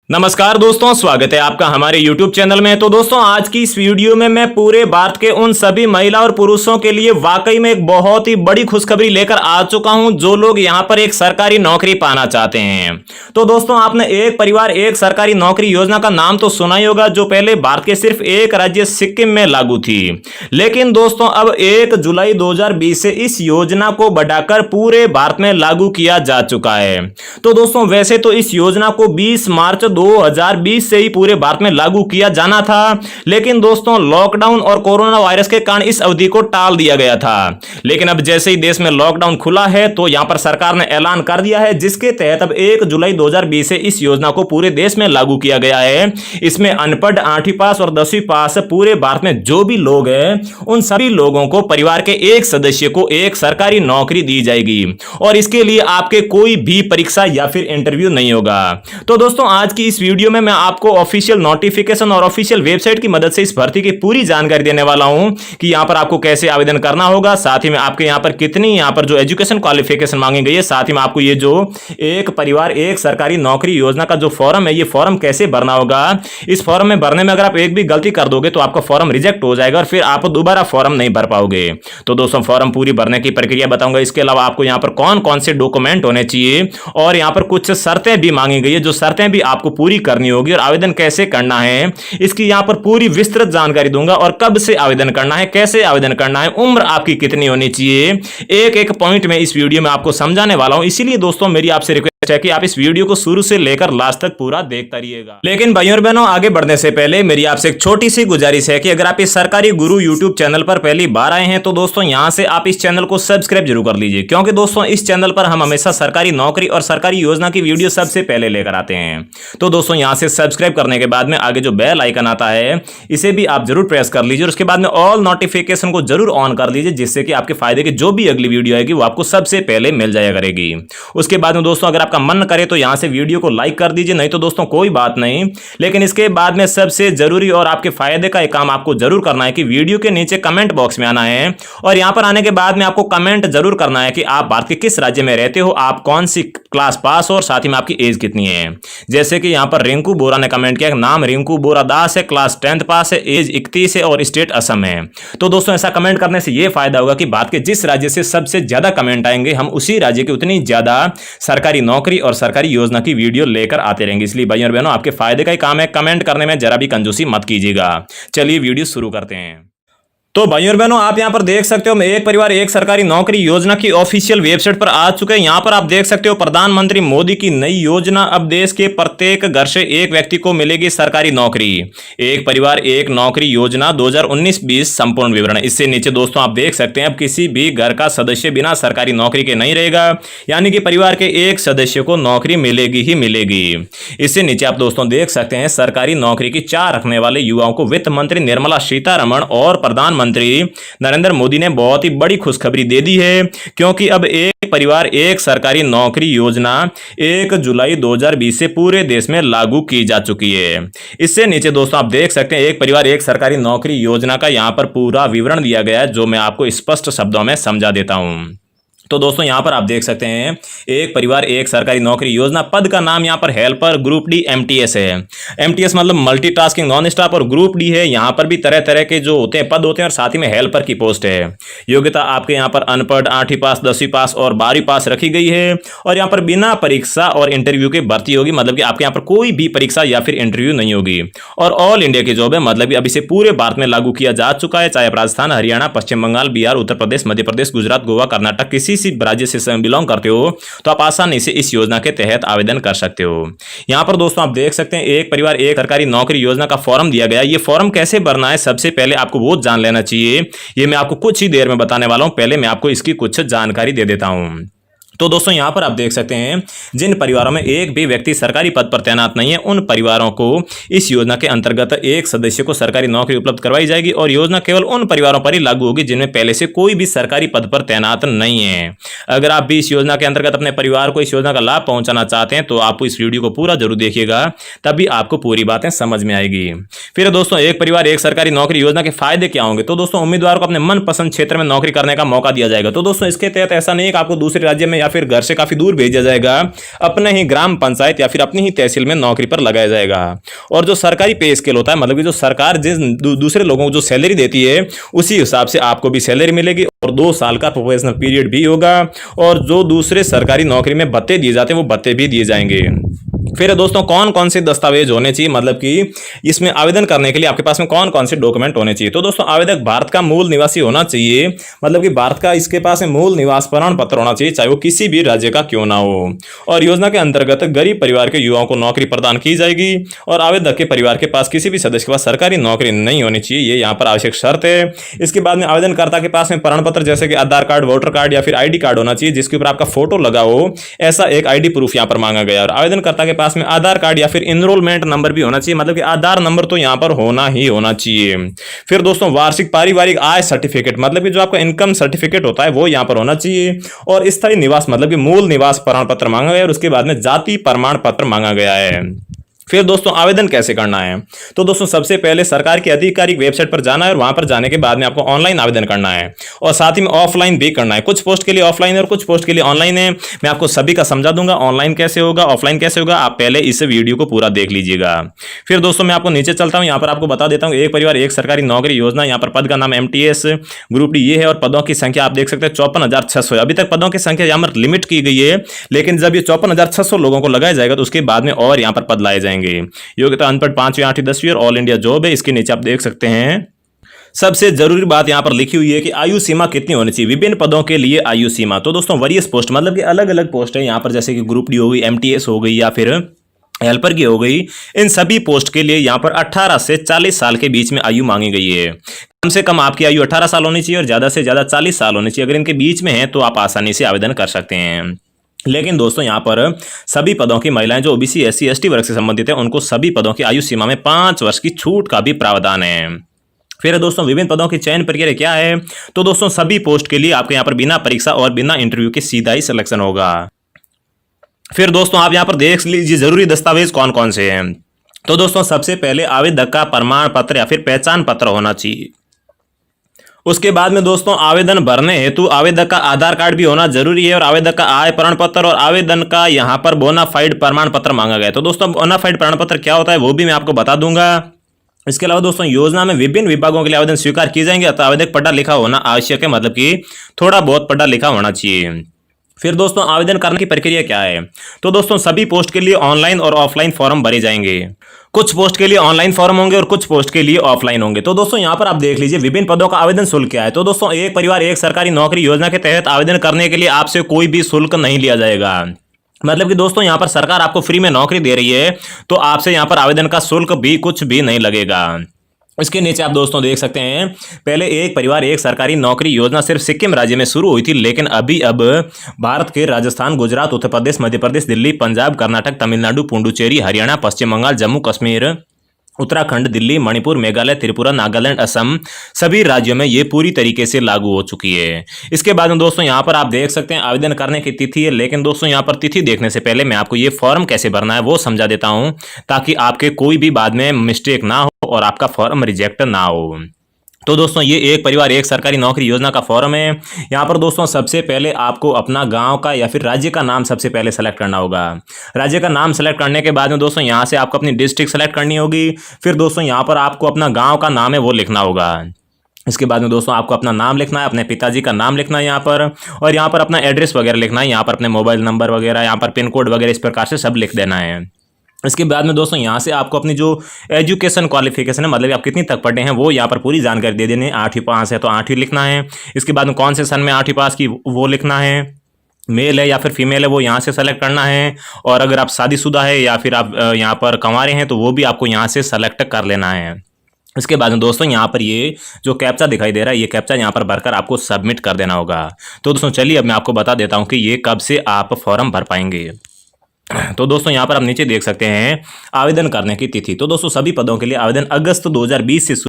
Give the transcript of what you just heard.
नमस्कार दोस्तों, स्वागत है आपका हमारे YouTube चैनल में। तो दोस्तों, आज की इस वीडियो में मैं पूरे भारत के उन सभी महिला और पुरुषों के लिए वाकई में एक बहुत ही बड़ी खुशखबरी लेकर आ चुका हूं जो लोग यहां पर एक सरकारी नौकरी पाना चाहते हैं। तो दोस्तों, आपने एक परिवार एक सरकारी नौकरी योजना का नाम तो सुना ही होगा, जो पहले भारत के सिर्फ एक राज्य सिक्किम में लागू थी। लेकिन दोस्तों, अब 1 जुलाई 2020 से इस योजना को बढ़ाकर पूरे भारत में लागू किया जा चुका है। तो दोस्तों, वैसे तो इस योजना को 20 मार्च 2020 से ही पूरे भारत में लागू किया जाना था, लेकिन दोस्तों लॉकडाउन और कोरोना वायरस के कारण इस अवधि को टाल दिया गया था। लेकिन अब जैसे ही देश में लॉकडाउन खुला है तो यहां पर सरकार ने ऐलान कर दिया है, जिसके तहत अब 1 जुलाई 2020 से इस योजना को पूरे देश में लागू किया गया है। इसमें अनपढ़, 8वीं पास और 10वीं पास पूरे भारत में जो भी लोग हैं, उन सभी लोगों को परिवार के एक सदस्य को एक सरकारी नौकरी दी जाएगी और इसके लिए आपके कोई भी परीक्षा या फिर इंटरव्यू नहीं होगा। तो दोस्तों, आज की इस वीडियो में मैं आपको ऑफिशियल नोटिफिकेशन और ऑफिशियल वेबसाइट की मदद से इस भर्ती की पूरी जानकारी देने वाला हूं कि यहां पर आपको कैसे आवेदन करना होगा, साथ ही में आपके यहां पर कितनी यहां पर जो एजुकेशन क्वालिफिकेशन मांगी गई है, साथ ही में आपको ये जो एक परिवार एक सरकारी नौकरी योजना का जो फॉर्म है, ये फॉर्म कैसे भरना होगा। इस फॉर्म में भरने में अगर आप एक भी गलती कर दोगे तो आपका फॉर्म रिजेक्ट हो जाएगा और फिर आप दोबारा फॉर्म नहीं भर पाओगे। तो दोस्तों, फॉर्म पूरी भरने की प्रक्रिया बताऊंगा। इसके अलावा आपको यहां पर कौन कौन से डॉक्यूमेंट होने चाहिए और यहां पर कुछ शर्तें भी मांगी गई है, जो शर्तें भी आपको पूरी करनी होगी और आवेदन कैसे करना है, इसकी यहां पर पूरी विस्तृत जानकारी दूंगा। और कब से आवेदन करना है, कैसे आवेदन करना है, उम्र आपकी कितनी होनी चाहिए, एक एक पॉइंट में इस वीडियो में आपको समझाने वाला हूं। इसीलिए दोस्तों, मेरी आपसे रिक्वेस्ट है कि आप इस वीडियो को शुरू से लेकर लास्ट तक पूरा देखते रहिएगा। लेकिन भाइयों और बहनों, आगे बढ़ने से पहले मेरी आपसे एक छोटी सी गुजारिश है कि अगर आप इस सरकारी गुरु यूट्यूब चैनल पर पहली बार आए हैं तो दोस्तों, यहां से आप इस चैनल को सब्सक्राइब जरूर कर लीजिए, क्योंकि दोस्तों इस चैनल पर हम हमेशा सरकारी नौकरी और सरकारी योजना की वीडियो सबसे पहले लेकर आते हैं। तो दोस्तों, यहां से सब्सक्राइब करने के बाद में आगे जो बेल आइकन आता है, इसे भी आप जरूर प्रेस कर लीजिए और उसके बाद में ऑल नोटिफिकेशन को जरूर ऑन कर लीजिए, जिससे कि आपके फायदे की जो भी अगली वीडियो आएगी वो आपको सबसे पहले मिल जाया करेगी। उसके बाद में दोस्तों, अगर आपका मन करे तो यहां से वीडियो को लाइक कर दीजिए, नहीं तो दोस्तों कोई बात नहीं। लेकिन इसके बाद में सबसे जरूरी और आपके फायदे का एक काम आपको जरूर करना है कि वीडियो के नीचे कमेंट बॉक्स में आना है और यहां पर आने के बाद में आपको कमेंट जरूर करना है कि आप भारत के किस राज्य में रहते हो, आप कौन सी क्लास पास हो और साथ ही में आपकी एज कितनी है। जैसे कि यहां पर रिंकू बोरा ने कमेंट किया, नाम रिंकू बोरा दास है, क्लास 10th पास है, एज 31 है और स्टेट असम है। तो दोस्तों, ऐसा कमेंट करने से यह फायदा होगा कि भारत के जिस राज्य से सबसे ज्यादा कमेंट आएंगे, हम उसी राज्य की उतनी ज्यादा सरकारी नौकरी और सरकारी योजना की वीडियो लेकर आते रहेंगे। इसलिए भाइयों और बहनों, आपके फायदे का ही काम है, कमेंट करने में जरा भी कंजूसी मत कीजिएगा। चलिए वीडियो शुरू करते हैं। तो भाइयों और बहनों, आप यहां पर देख सकते हो, मैं एक परिवार एक सरकारी नौकरी योजना की ऑफिशियल वेबसाइट पर आ चुके हैं। यहां पर आप देख सकते हो, प्रधानमंत्री मोदी की नई योजना, अब देश के प्रत्येक घर से एक व्यक्ति को मिलेगी सरकारी नौकरी। एक परिवार एक नौकरी योजना 2019-20 संपूर्ण विवरण। इससे नीचे दोस्तों आप देख सकते हैं, अब किसी भी घर का सदस्य बिना सरकारी नौकरी के नहीं रहेगा, यानी कि परिवार के एक सदस्य को नौकरी मिलेगी ही मिलेगी। इससे नीचे आप दोस्तों देख सकते हैं, सरकारी नौकरी की चाह रखने वाले युवाओं को वित्त मंत्री निर्मला सीतारमण और प्रधानमंत्री नरेंद्र मोदी ने बहुत ही बड़ी खुशखबरी दे दी है, क्योंकि अब एक परिवार एक सरकारी नौकरी योजना 1 जुलाई 2020 से पूरे देश में लागू की जा चुकी है। इससे नीचे दोस्तों आप देख सकते हैं, एक परिवार एक सरकारी नौकरी योजना का यहां पर पूरा विवरण दिया गया है, जो मैं आपको स्पष्ट शब्दों में समझा देता हूं। तो दोस्तों, यहां पर आप देख सकते हैं, एक परिवार एक सरकारी नौकरी योजना, पद का नाम यहां पर हेल्पर, ग्रुप डी MTS है। MTS मतलब मल्टीटास्किंग नॉन स्टाफ, और ग्रुप डी है, यहां पर भी तरह तरह के जो होते हैं पद होते हैं और साथ ही में हेल्पर की पोस्ट है। योग्यता आपके यहां पर अनपढ़, 8वीं पास, 10वीं पास और 12वीं पास रखी गई है और यहां पर बिना परीक्षा और इंटरव्यू के भर्ती होगी, मतलब कि आपके यहां पर कोई भी परीक्षा या फिर इंटरव्यू नहीं होगी। और ऑल इंडिया की जॉब है, मतलब कि अभी से पूरे भारत में लागू किया जा चुका है, चाहे आप राजस्थान, हरियाणा, पश्चिम बंगाल, बिहार, उत्तर प्रदेश, मध्य प्रदेश, गुजरात, गोवा, कर्नाटक किसी राज्य से बिलोंग करते हो तो आप आसानी से इस योजना के तहत आवेदन कर सकते हो। यहां पर दोस्तों आप देख सकते हैं, एक परिवार एक सरकारी नौकरी योजना का फॉर्म दिया गया है। ये फॉर्म कैसे भरना है, सबसे पहले आपको वो जान लेना चाहिए। ये मैं आपको कुछ ही देर में बताने वाला हूं, पहले मैं आपको इसकी कुछ जानकारी दे देता हूं। तो दोस्तों, यहां पर आप देख सकते हैं, जिन परिवारों में एक भी व्यक्ति सरकारी पद पर तैनात नहीं है, उन परिवारों को इस योजना के अंतर्गत एक सदस्य को सरकारी नौकरी उपलब्ध करवाई जाएगी और योजना केवल उन परिवारों पर ही लागू होगी जिनमें पहले से कोई भी सरकारी पद पर तैनात नहीं है। अगर आप भी इस योजना के अंतर्गत अपने परिवार को इस योजना का लाभ पहुंचाना चाहते हैं तो आप इस वीडियो को पूरा जरूर देखिएगा, तभी आपको पूरी बातें समझ में आएगी। फिर दोस्तों, एक परिवार एक सरकारी नौकरी योजना के फायदे क्या होंगे। तो दोस्तों, उम्मीदवार को अपने मनपसंद क्षेत्र में नौकरी करने का मौका दिया जाएगा। तो दोस्तों, इसके तहत ऐसा नहीं है कि आपको दूसरे राज्य में या फिर घर से काफी दूर भेजा जाएगा, अपने ही ग्राम पंचायत या फिर अपनी ही तहसील में नौकरी पर लगाया जाएगा। और जो सरकारी पे स्केल होता है, मतलब कि जो सरकार जिस दूसरे लोगों को जो सैलरी देती है उसी हिसाब से आपको भी सैलरी मिलेगी, और 2 साल का प्रोबेशनल पीरियड भी होगा, और जो दूसरे सरकारी नौकरी में भत्ते दिए जाते हैं वो भत्ते भी दिए जाएंगे। फिर दोस्तों कौन कौन से दस्तावेज होने चाहिए, मतलब कि इसमें आवेदन करने के लिए आपके पास में कौन कौन से डॉक्यूमेंट होने चाहिए। तो दोस्तों आवेदक भारत का मूल निवासी होना चाहिए, मतलब कि भारत का इसके पास में मूल निवास प्रमाण पत्र होना चाहिए, चाहे वो किसी भी राज्य का क्यों ना हो। और योजना के अंतर्गत गरीब परिवार के युवाओं को नौकरी प्रदान की जाएगी, और आवेदक के परिवार के पास किसी भी सदस्य के पास सरकारी नौकरी नहीं होनी चाहिए, ये यहाँ पर आवश्यक शर्त है। इसके बाद में आवेदनकर्ता के पास में प्रमाण पत्र जैसे कि आधार कार्ड, वोटर कार्ड या फिर ID कार्ड होना चाहिए जिसके ऊपर आपका फोटो लगा हो, ऐसा एक ID प्रूफ यहाँ पर मांगा गया। और आवेदनकर्ता के पास में आधार कार्ड या फिर इनरोलमेंट नंबर भी होना चाहिए, मतलब कि आधार नंबर तो यहाँ पर होना ही होना चाहिए। फिर दोस्तों वार्षिक पारिवारिक आय सर्टिफिकेट, मतलब कि जो आपका इनकम सर्टिफिकेट होता है वो यहाँ पर होना चाहिए। और स्थायी निवास, मतलब कि मूल निवास प्रमाण पत्र मांगा गया है, और उसके बाद में जाति प्रमाण पत्र मांगा गया है। फिर दोस्तों आवेदन कैसे करना है, तो दोस्तों सबसे पहले सरकार की आधिकारिक वेबसाइट पर जाना है, और वहां पर जाने के बाद में आपको ऑनलाइन आवेदन करना है, और साथ ही में ऑफलाइन भी करना है। कुछ पोस्ट के लिए ऑफलाइन है और कुछ पोस्ट के लिए ऑनलाइन है। मैं आपको सभी का समझा दूंगा, ऑनलाइन कैसे होगा, ऑफलाइन कैसे होगा, आप पहले इस वीडियो को पूरा देख लीजिएगा। फिर दोस्तों मैं आपको नीचे चलता हूँ, यहाँ पर आपको बता देता हूँ एक परिवार एक सरकारी नौकरी योजना। यहाँ पर पद का नाम MTS ग्रुप D ये है, और पदों की संख्या आप देख सकते हैं 54,600 है। अभी तक पदों की संख्या यहाँ पर लिमिट की गई है, लेकिन जब ये 54,600 लोगों को लगाया जाएगा तो उसके बाद में और यहाँ पर पद लाए जाएंगे। योग्यता अनपढ़ 5वीं 8वीं 10वीं और ऑल इंडिया जॉब है। इसके नीचे आप देख सकते हैं सबसे जरूरी बात यहां पर लिखी हुई है कि आयु सीमा कितनी होनी चाहिए विभिन्न पदों के लिए। आयु सीमा तो दोस्तों वरीयस पोस्ट, मतलब कि अलग अलग पोस्ट है यहाँ पर, जैसे कि ग्रुप D हो गई, MTS हो गई या फिर हेल्पर की हो गई। इन सभी पोस्ट के लिए यहाँ पर 18 से 40 साल के बीच में आयु मांगी गई है। कम से कम आपकी आयु 18 साल होनी चाहिए और ज्यादा से ज्यादा 40 साल होनी चाहिए। अगर इनके बीच में है तो आप आसानी से आवेदन कर सकते हैं। लेकिन दोस्तों यहाँ पर सभी पदों की महिलाएं जो OBC SC ST वर्ग से संबंधित है उनको सभी पदों की आयु सीमा में 5 वर्ष की छूट का भी प्रावधान है। फिर दोस्तों विभिन्न पदों की चयन प्रक्रिया क्या है, तो दोस्तों सभी पोस्ट के लिए आपके यहाँ पर बिना परीक्षा और बिना इंटरव्यू के सीधा ही सिलेक्शन होगा। फिर दोस्तों आप यहाँ पर देख लीजिए जरूरी दस्तावेज कौन कौन से हैं। तो दोस्तों सबसे पहले आवेदक का प्रमाण पत्र या फिर पहचान पत्र होना चाहिए। उसके बाद में दोस्तों आवेदन भरने हेतु आवेदक का आधार कार्ड भी होना जरूरी है, और आवेदक का आय प्रमाण पत्र और आवेदन का यहाँ पर बोनाफाइड प्रमाण पत्र मांगा गया है। तो दोस्तों बोनाफाइड प्रमाण पत्र क्या होता है वो भी मैं आपको बता दूंगा। इसके अलावा दोस्तों योजना में विभिन्न विभागों के लिए आवेदन स्वीकार किए जाएंगे, अतः आवेदक पढ़ा लिखा होना आवश्यक है, मतलब कि थोड़ा बहुत पढ़ा लिखा होना चाहिए। फिर दोस्तों आवेदन करने की प्रक्रिया क्या है, तो दोस्तों सभी पोस्ट के लिए ऑनलाइन और ऑफलाइन फॉर्म भरे जाएंगे। कुछ पोस्ट के लिए ऑनलाइन फॉर्म होंगे और कुछ पोस्ट के लिए ऑफलाइन होंगे। तो दोस्तों यहाँ पर आप देख लीजिए विभिन्न पदों का आवेदन शुल्क क्या है। तो दोस्तों एक परिवार एक सरकारी नौकरी योजना के तहत आवेदन करने के लिए आपसे कोई भी शुल्क नहीं लिया जाएगा, मतलब कि दोस्तों यहाँ पर सरकार आपको फ्री में नौकरी दे रही है, तो आपसे यहाँ पर आवेदन का शुल्क भी कुछ भी नहीं लगेगा। इसके नीचे आप दोस्तों देख सकते हैं पहले एक परिवार एक सरकारी नौकरी योजना सिर्फ सिक्किम राज्य में शुरू हुई थी, लेकिन अब भारत के राजस्थान, गुजरात, उत्तर प्रदेश, मध्य प्रदेश, दिल्ली, पंजाब, कर्नाटक, तमिलनाडु, पुडुचेरी, हरियाणा, पश्चिम बंगाल, जम्मू कश्मीर, उत्तराखंड, दिल्ली, मणिपुर, मेघालय, त्रिपुरा, नागालैंड, असम सभी राज्यों में ये पूरी तरीके से लागू हो चुकी है। इसके बाद में दोस्तों यहाँ पर आप देख सकते हैं आवेदन करने की तिथि है, लेकिन दोस्तों यहाँ पर तिथि देखने से पहले मैं आपको ये फॉर्म कैसे भरना है वो समझा देता हूँ, ताकि आपके कोई भी बाद में मिस्टेक ना हो और आपका फॉर्म रिजेक्ट ना हो। तो दोस्तों ये एक परिवार एक सरकारी नौकरी योजना का फॉर्म है। यहाँ पर दोस्तों सबसे पहले आपको अपना गांव का या फिर राज्य का नाम सबसे पहले सेलेक्ट करना होगा। राज्य का नाम सेलेक्ट करने के बाद में दोस्तों यहाँ से आपको अपनी डिस्ट्रिक्ट सेलेक्ट करनी होगी। फिर दोस्तों यहाँ पर आपको अपना गांव का नाम है वो लिखना होगा। इसके बाद में दोस्तों आपको अपना नाम लिखना है, अपने पिताजी का नाम लिखना है यहाँ पर, और यहाँ पर अपना एड्रेस वगैरह लिखना है, यहाँ पर अपने मोबाइल नंबर वगैरह, यहाँ पर पिन कोड वगैरह, इस प्रकार से सब लिख देना है। इसके बाद में दोस्तों यहाँ से आपको अपनी जो एजुकेशन क्वालिफिकेशन है, मतलब आप कितनी तक पढ़े हैं, वो यहाँ पर पूरी जानकारी दे देनी है। 8वीं पास है तो 8वीं लिखना है। इसके बाद में कौन से सन में 8वीं पास की वो लिखना है। मेल है या फिर फीमेल है वो यहाँ से सेलेक्ट करना है। और अगर आप शादीशुदा है या फिर आप यहाँ पर कंवारे हैं तो वो भी आपको यहाँ से सेलेक्ट कर लेना है। इसके बाद में दोस्तों यहाँ पर ये जो कैप्चा दिखाई दे रहा है, ये कैप्चा यहाँ पर भरकर आपको सबमिट कर देना होगा। तो दोस्तों चलिए अब मैं आपको बता देता हूँ कि ये कब से आप फॉर्म भर पाएंगे। तो दोस्तों यहाँ पर आप नीचे देख सकते हैं आवेदन करने की तिथि। तो दोस्तों सभी पदों के लिए आवेदन अगस्त 2020 से